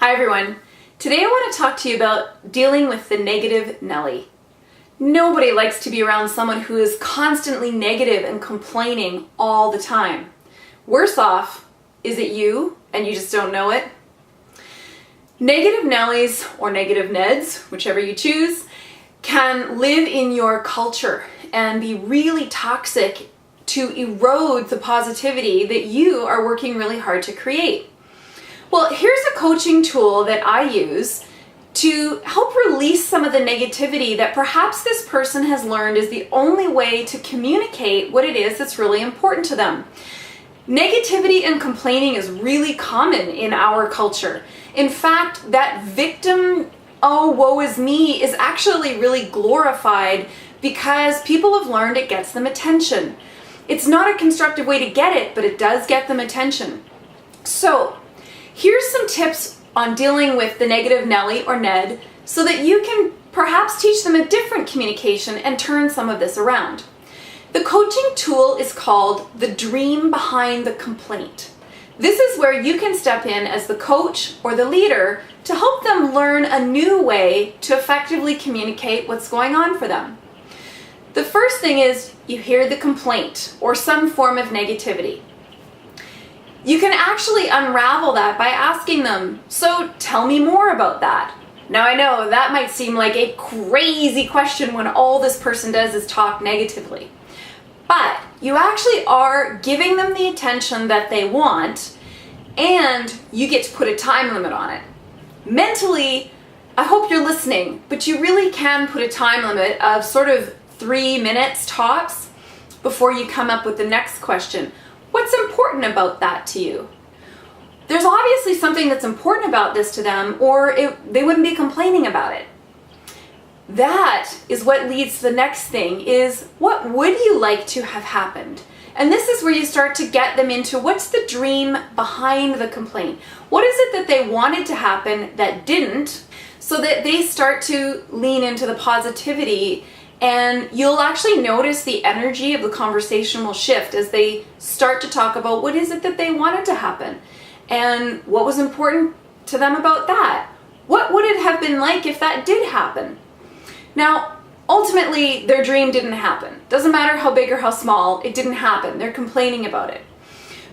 Hi everyone. Today I want to talk to you about dealing with the negative Nelly. Nobody likes to be around someone who is constantly negative and complaining all the time. Worse off, is it you and you just don't know it? Negative Nellies or negative Neds, whichever you choose, can live in your culture and be really toxic to erode the positivity that you are working really hard to create. Well, here's a coaching tool that I use to help release some of the negativity that perhaps this person has learned is the only way to communicate what it is that's really important to them. Negativity and complaining is really common in our culture. In fact, that victim, oh, woe is me, is actually really glorified because people have learned it gets them attention. It's not a constructive way to get it, but it does get them attention. So, here's some tips on dealing with the negative Nelly or Ned so that you can perhaps teach them a different communication and turn some of this around. The coaching tool is called the dream behind the complaint. This is where you can step in as the coach or the leader to help them learn a new way to effectively communicate what's going on for them. The first thing is you hear the complaint or some form of negativity. You can actually unravel that by asking them, so tell me more about that. Now I know that might seem like a crazy question when all this person does is talk negatively. But you actually are giving them the attention that they want, and you get to put a time limit on it. Mentally, I hope you're listening, but you really can put a time limit of sort of 3 minutes tops before you come up with the next question. What's important about that to you? There's obviously something that's important about this to them, or they wouldn't be complaining about it. That is what leads to the next thing is, what would you like to have happened? And this is where you start to get them into what's the dream behind the complaint? What is it that they wanted to happen that didn't, so that they start to lean into the positivity, and you'll actually notice the energy of the conversation will shift as they start to talk about what is it that they wanted to happen and what was important to them about that. What would it have been like if that did happen? Now, ultimately, their dream didn't happen. Doesn't matter how big or how small, it didn't happen. They're complaining about it.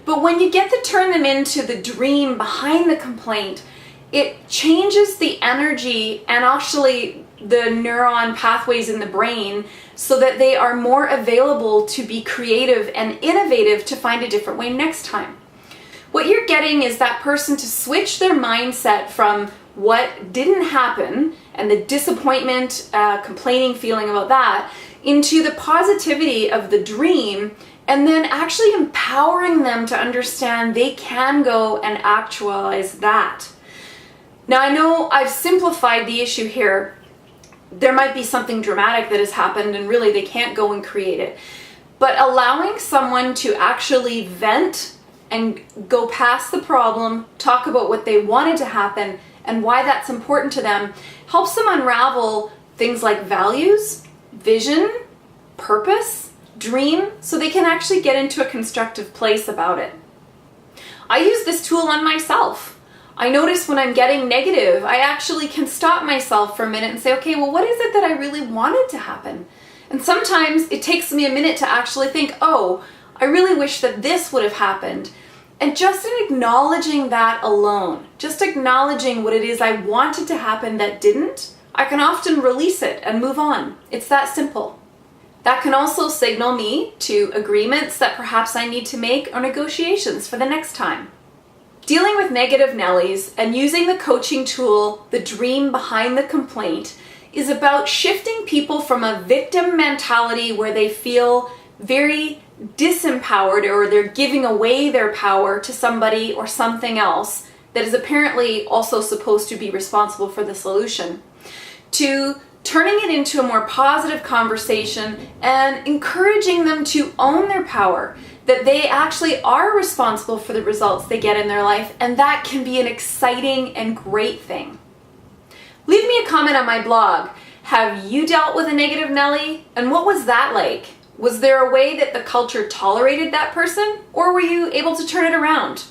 But when you get to turn them into the dream behind the complaint, it changes the energy and actually the neuron pathways in the brain so that they are more available to be creative and innovative to find a different way next time. What you're getting is that person to switch their mindset from what didn't happen and the disappointment, complaining feeling about that, into the positivity of the dream, and then actually empowering them to understand they can go and actualize that. Now, I know I've simplified the issue here. There might be something dramatic that has happened and really they can't go and create it. But allowing someone to actually vent and go past the problem, talk about what they wanted to happen and why that's important to them, helps them unravel things like values, vision, purpose, dream, so they can actually get into a constructive place about it. I use this tool on myself. I notice when I'm getting negative, I actually can stop myself for a minute and say, okay, well, what is it that I really wanted to happen? And sometimes it takes me a minute to actually think, oh, I really wish that this would have happened. And just in acknowledging that alone, just acknowledging what it is I wanted to happen that didn't, I can often release it and move on. It's that simple. That can also signal me to agreements that perhaps I need to make or negotiations for the next time. Dealing with negative Nellies and using the coaching tool, the dream behind the complaint, is about shifting people from a victim mentality where they feel very disempowered or they're giving away their power to somebody or something else that is apparently also supposed to be responsible for the solution, to turning it into a more positive conversation and encouraging them to own their power, that they actually are responsible for the results they get in their life, and that can be an exciting and great thing. Leave me a comment on my blog. Have you dealt with a negative Nelly? And what was that like? Was there a way that the culture tolerated that person, or were you able to turn it around?